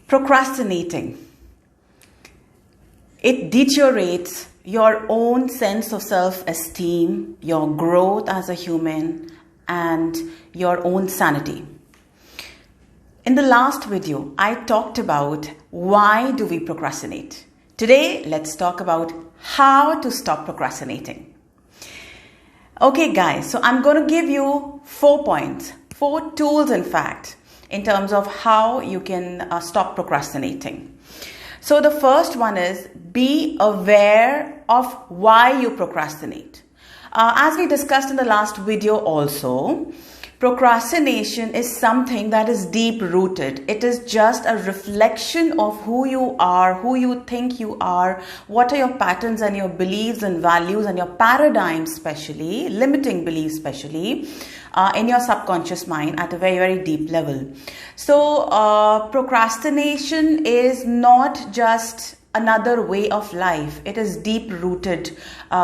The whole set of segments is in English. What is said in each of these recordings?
Procrastinating. It deteriorates your own sense of self-esteem, your growth as a human, and your own sanity. In the last video, I talked about why do we procrastinate. Today, let's talk about how to stop procrastinating. Okay guys, so I'm going to give you 4 points, 4 tools in fact, in terms of how you can stop procrastinating. So the first one is be aware of why you procrastinate. As we discussed in the last video also, procrastination is something that is deep rooted. It is just a reflection of who you are, who you think you are, what are your patterns and your beliefs and values and your paradigms, especially limiting beliefs, especially in your subconscious mind at a very, very deep level. So procrastination is not just another way of life. It is deep rooted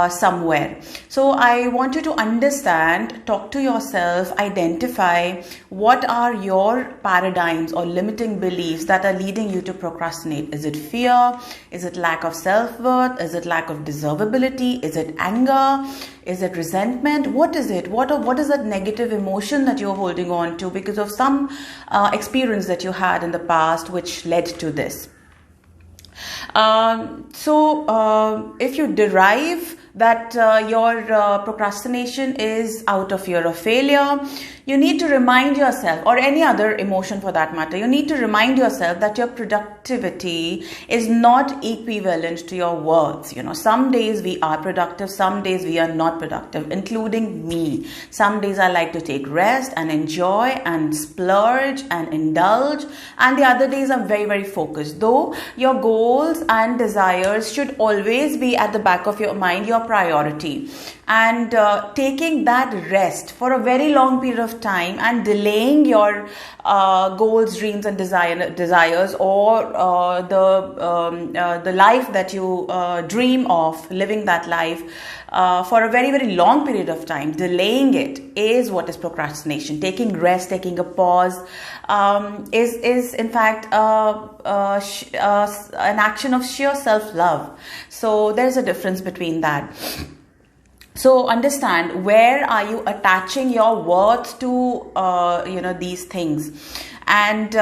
somewhere. So I want you to understand, talk to yourself, identify what are your paradigms or limiting beliefs that are leading you to procrastinate. Is it fear? Is it lack of self-worth? Is it lack of deservability? Is it anger? Is it resentment? What is it? What is that negative emotion that you're holding on to because of some experience that you had in the past which led to this? If you derive that your procrastination is out of fear of failure, you need to remind yourself, or any other emotion for that matter, you need to remind yourself that your productivity is not equivalent to your worth. You know, some days we are productive, some days we are not productive, including me. Some days I like to take rest and enjoy and splurge and indulge, and the other days I'm very, very focused. Though your goals and desires should always be at the back of your mind, your priority, and taking that rest for a very long period of time and delaying your goals, dreams and desires, or the life that you dream of, living that life for a very, very long period of time, delaying it is what is procrastination. Taking rest, taking a pause is in fact an action of sheer self-love. So there's a difference between that. So understand, where are you attaching your worth to these things, and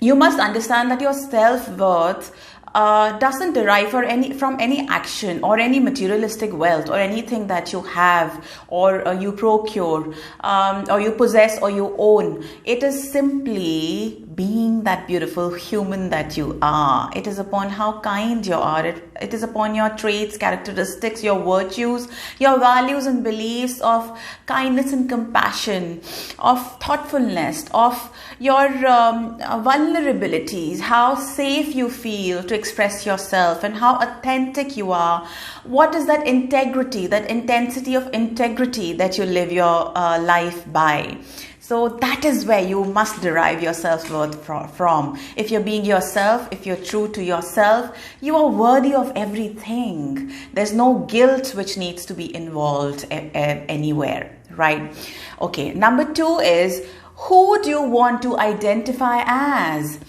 you must understand that your self-worth doesn't derive from any action or any materialistic wealth or anything that you have or you procure or you possess or you own. It is simply being that beautiful human that you are. It is upon how kind you are. It is upon your traits, characteristics, your virtues, your values and beliefs of kindness and compassion, of thoughtfulness, of your vulnerabilities, how safe you feel to express yourself and how authentic you are. What is that integrity, that intensity of integrity that you live your life by? So that is where you must derive your self-worth from. If you're being yourself, if you're true to yourself, you are worthy of everything. There's no guilt which needs to be involved anywhere, right? Okay, number 2 is, who do you want to identify as?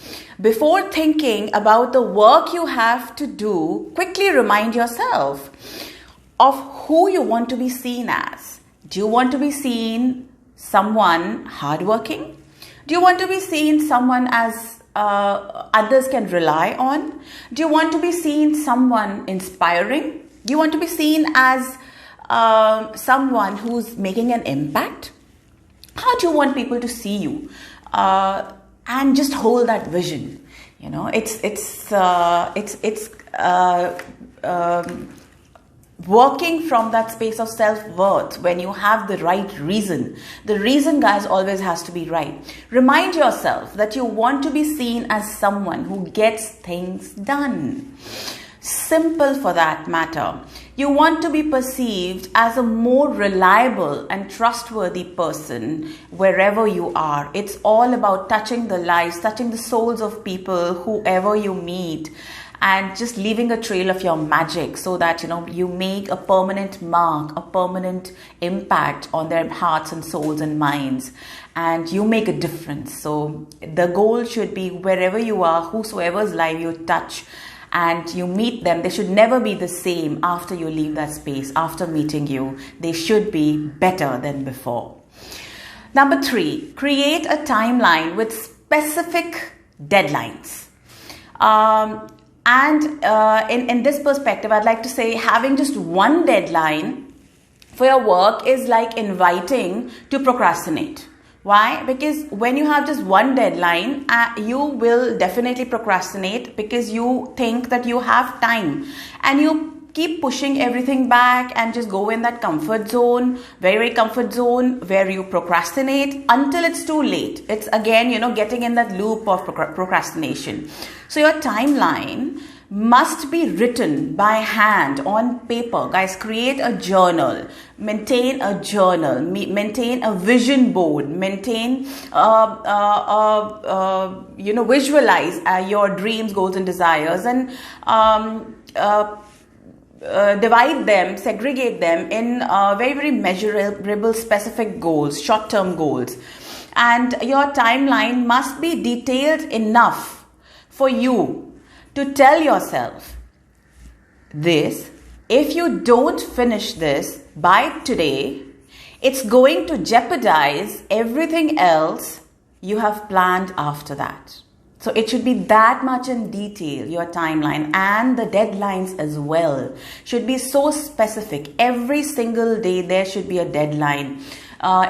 Before thinking about the work you have to do, quickly remind yourself of who you want to be seen as. Do you want to be seen someone hardworking? Do you want to be seen someone as others can rely on? Do you want to be seen someone inspiring? Do you want to be seen as someone who's making an impact? How do you want people to see you? And just hold that vision. You know, it's working from that space of self-worth when you have the right reason. The reason, guys, always has to be right. Remind yourself that you want to be seen as someone who gets things done. Simple for that matter. You want to be perceived as a more reliable and trustworthy person wherever you are. It's all about touching the lives, touching the souls of people, whoever you meet, and just leaving a trail of your magic so that, you make a permanent mark, a permanent impact on their hearts and souls and minds, and you make a difference. So the goal should be, wherever you are, whosoever's life you touch and you meet them, they should never be the same after you leave that space, after meeting you. They should be better than before. Number 3, create a timeline with specific deadlines. In this perspective, I'd like to say having just one deadline for your work is like inviting to procrastinate. Why? Because when you have just one deadline, you will definitely procrastinate because you think that you have time, and you keep pushing everything back and just go in that comfort zone, very comfort zone, where you procrastinate until it's too late. It's again, getting in that loop of procrastination. So your timeline must be written by hand on paper. Guys, create a journal, maintain a journal, maintain a vision board, maintain, visualize your dreams, goals and desires, and divide them, segregate them in very measurable, specific goals, short-term goals. And your timeline must be detailed enough for you to tell yourself this: if you don't finish this by today, it's going to jeopardize everything else you have planned after that. So it should be that much in detail, your timeline, and the deadlines as well should be so specific. Every single day there should be a deadline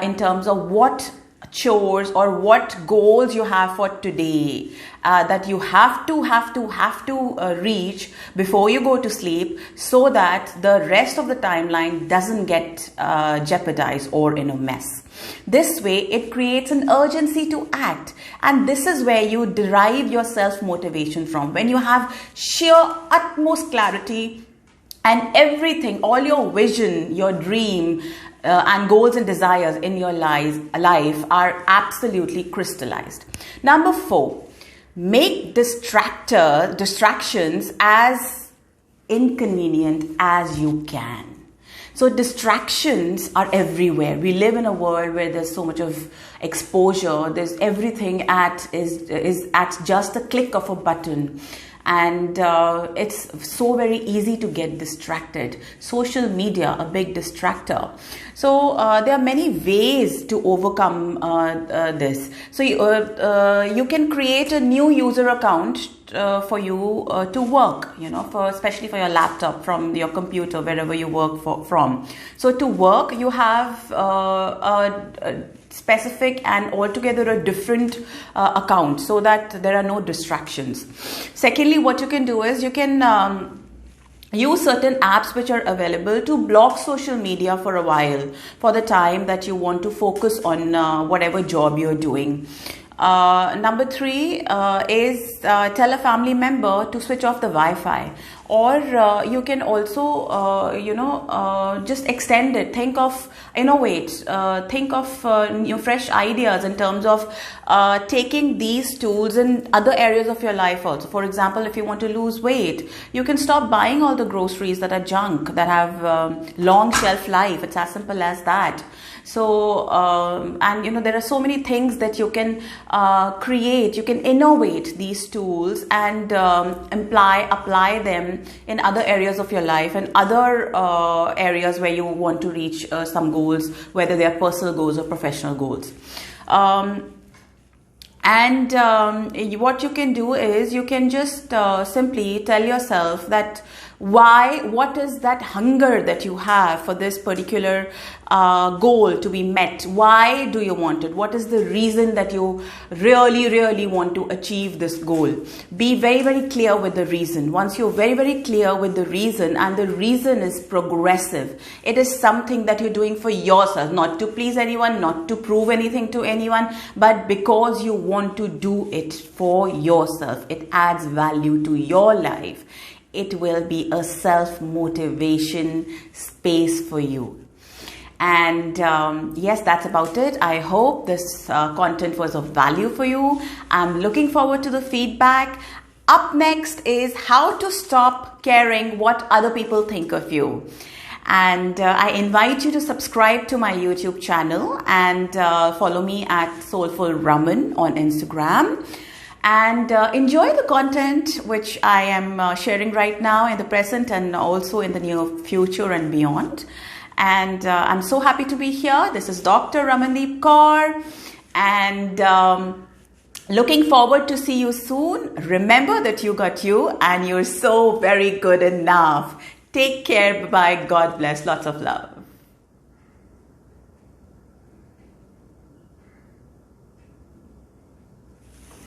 in terms of what chores or what goals you have for today that you have to reach before you go to sleep, so that the rest of the timeline doesn't get jeopardized or in a mess. This way it creates an urgency to act, and this is where you derive your self-motivation from. When you have sheer utmost clarity and everything, all your vision, your dream and goals and desires in your life are absolutely crystallized. Number 4, make distractions as inconvenient as you can. So distractions are everywhere. We live in a world where there's so much of exposure. There's everything is at just a click of a button. And it's so very easy to get distracted. Social media, a big distractor. So there are many ways to overcome this. So you can create a new user account for you to work, especially for your laptop, from your computer, wherever you work from. So to work, you have a specific and altogether a different account, so that there are no distractions. Secondly, what you can do is you can use certain apps which are available to block social media for a while, for the time that you want to focus on whatever job you're doing. Number 3 is tell a family member to switch off the Wi-Fi, or you can also just extend it. Think of fresh ideas in terms of taking these tools in other areas of your life also. For example, if you want to lose weight, you can stop buying all the groceries that are junk, that have long shelf life. It's as simple as that. So there are so many things that you can create. You can innovate these tools and apply them in other areas of your life and other areas where you want to reach some goals, whether they are personal goals or professional goals. What you can do is you can just simply tell yourself that what is that hunger that you have for this particular goal to be met? Why do you want it? What is the reason that you really want to achieve this goal? Be very clear with the reason. Once you're very clear with the reason, and the reason is progressive, it is something that you're doing for yourself, not to please anyone, not to prove anything to anyone, but because you want to do it for yourself. It adds value to your life. It will be a self-motivation space for you. And yes, that's about it. I hope this content was of value for you. I'm looking forward to the feedback. Up next is how to stop caring what other people think of you. And I invite you to subscribe to my YouTube channel and follow me at Soulful Raman on Instagram. And enjoy the content which I am sharing right now in the present and also in the near future and beyond. And I'm so happy to be here. This is Dr. Ramandeep Kaur. And looking forward to see you soon. Remember that you got you and you're so very good enough. Take care. Bye-bye. God bless. Lots of love.